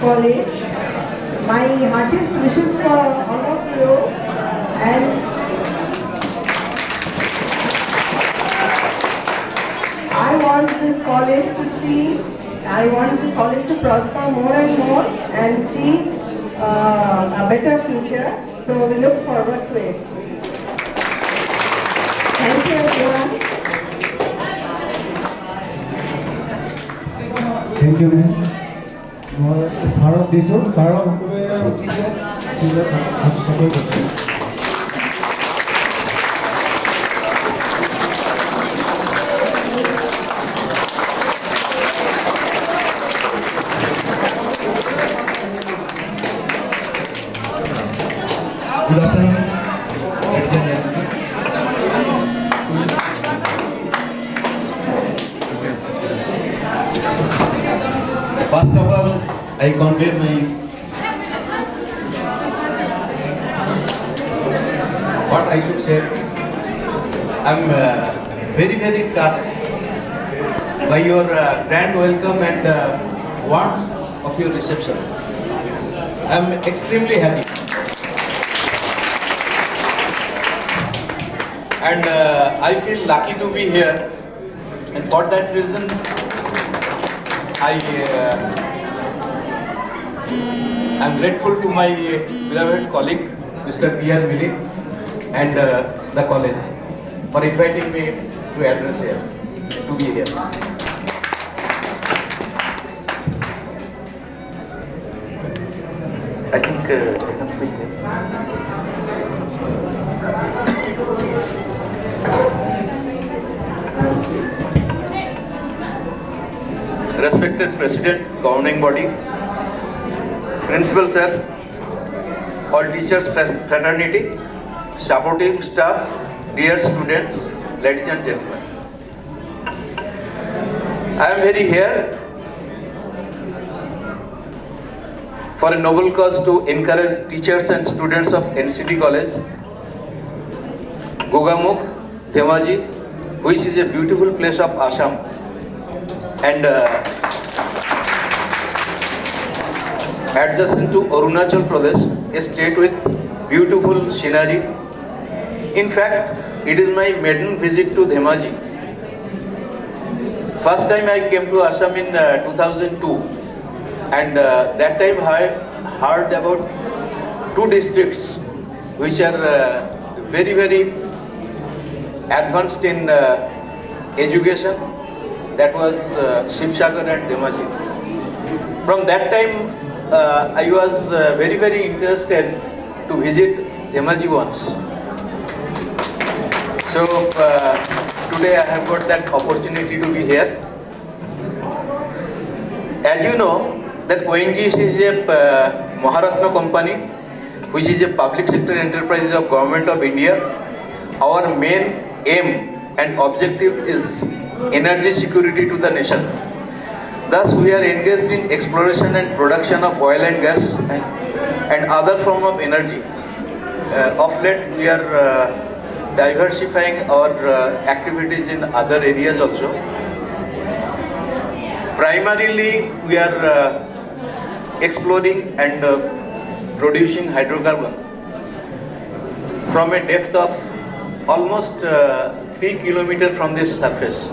College. My heartiest wishes for all of you, and I want this college to prosper more and more and see a better future. So we look forward to it. Thank you everyone. Thank you, ma'am. 사람 뒤서 사람 후배야 어떻게 진짜 아주 잘 보였어요. Good afternoon, ladies and gentlemen. First of all, I convey my what I should say. I'm very touched by your grand welcome and warmth of your reception. I'm extremely happy. And I feel lucky to be here, and for that reason I'm grateful to my beloved colleague Mr. P.R. Mili and the college for inviting me to address here, to be here. I think I can speak here. Respected President, Governing Body, Principal Sir, all teachers, fraternity, supporting staff, dear students, ladies and gentlemen. I am very here for a noble cause to encourage teachers and students of NCT College, Gogamukh, Dhemaji, which is a beautiful place of Assam, and adjacent to Arunachal Pradesh, a state with beautiful scenery. In fact, it is my maiden visit to Dhemaji. First time I came to Assam in 2002, and that time I heard about two districts which are very advanced in education. That was Shivsagar and Dhemaji. From that time, I was very interested to visit Dhemaji once. So today I have got that opportunity to be here. As you know, that ONGC is a Maharatna company, which is a public sector enterprise of Government of India. Our main aim and objective is energy security to the nation. Thus, we are engaged in exploration and production of oil and gas and other form of energy. Of late, we are diversifying our activities in other areas also. Primarily, we are exploring and producing hydrocarbon from a depth of almost 3 kilometers from the surface.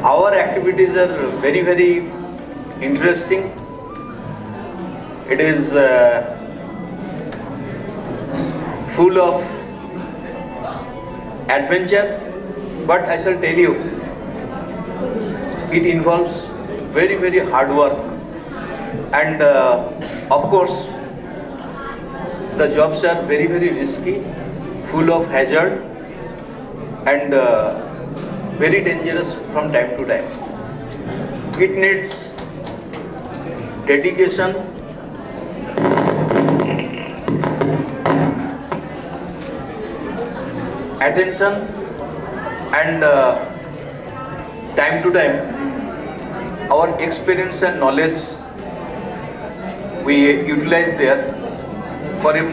Our activities are very interesting. It is full of adventure, but I shall tell you, it involves very hard work, and of course the jobs are very risky, full of hazard, and very dangerous from time to time. It needs dedication, attention, and time to time our experience and knowledge we utilize there for a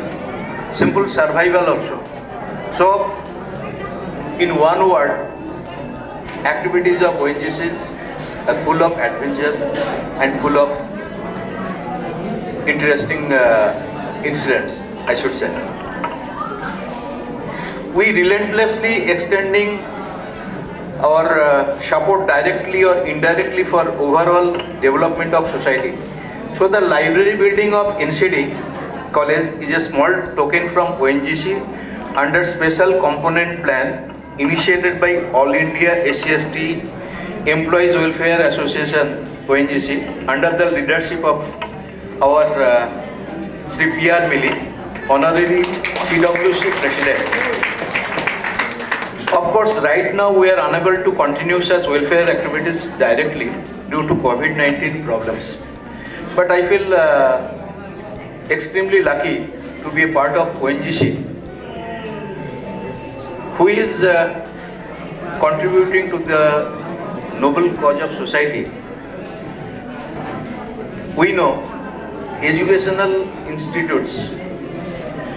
simple survival also. So, in one word, activities of ONGCs are full of adventure and full of interesting incidents, I should say. We relentlessly extending our support directly or indirectly for overall development of society. So the library building of NCD college is a small token from ONGC under special component plan initiated by All India SC/ST Employees Welfare Association ONGC under the leadership of our Sri P.R. Mili, Honorary CWC President. Of course, right now we are unable to continue such welfare activities directly due to COVID-19 problems. But I feel extremely lucky to be a part of ONGC, who is contributing to the noble cause of society. We know educational institutes,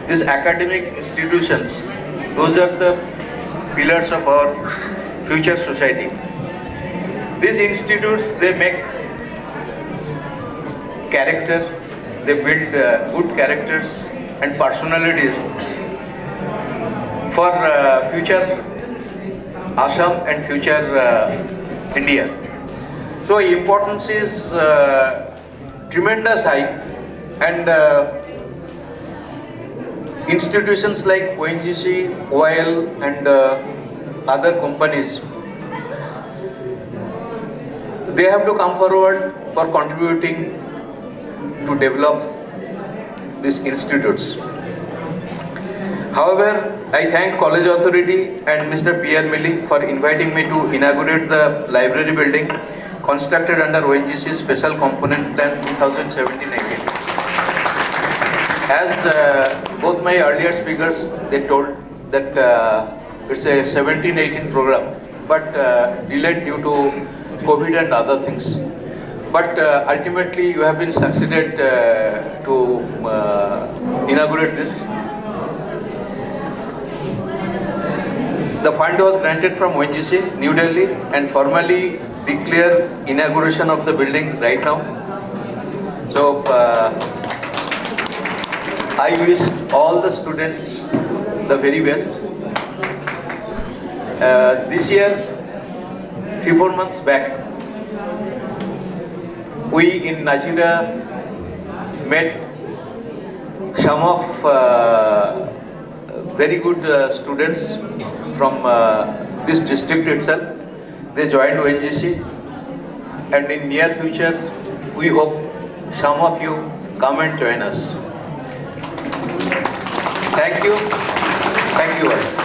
these academic institutions, those are the pillars of our future society. These institutes, they make character, they build good characters and personalities for future Assam and future India. So importance is tremendous high, and institutions like ONGC, OIL and other companies, they have to come forward for contributing to develop these institutes. However, I thank College Authority and Mr. P.R. Mili for inviting me to inaugurate the library building constructed under ONGC Special Component Plan 2017-19. As both my earlier speakers, they told that it's a 17-18 program, but delayed due to COVID and other things. But ultimately, you have been succeeded to inaugurate this. The fund was granted from ONGC, New Delhi, and formally declare inauguration of the building right now. So I wish all the students the very best. This year, 3-4 months back, we in Nigeria met some of very good students from this district itself. They joined ONGC, and in near future, we hope some of you come and join us. Thank you. Thank you all.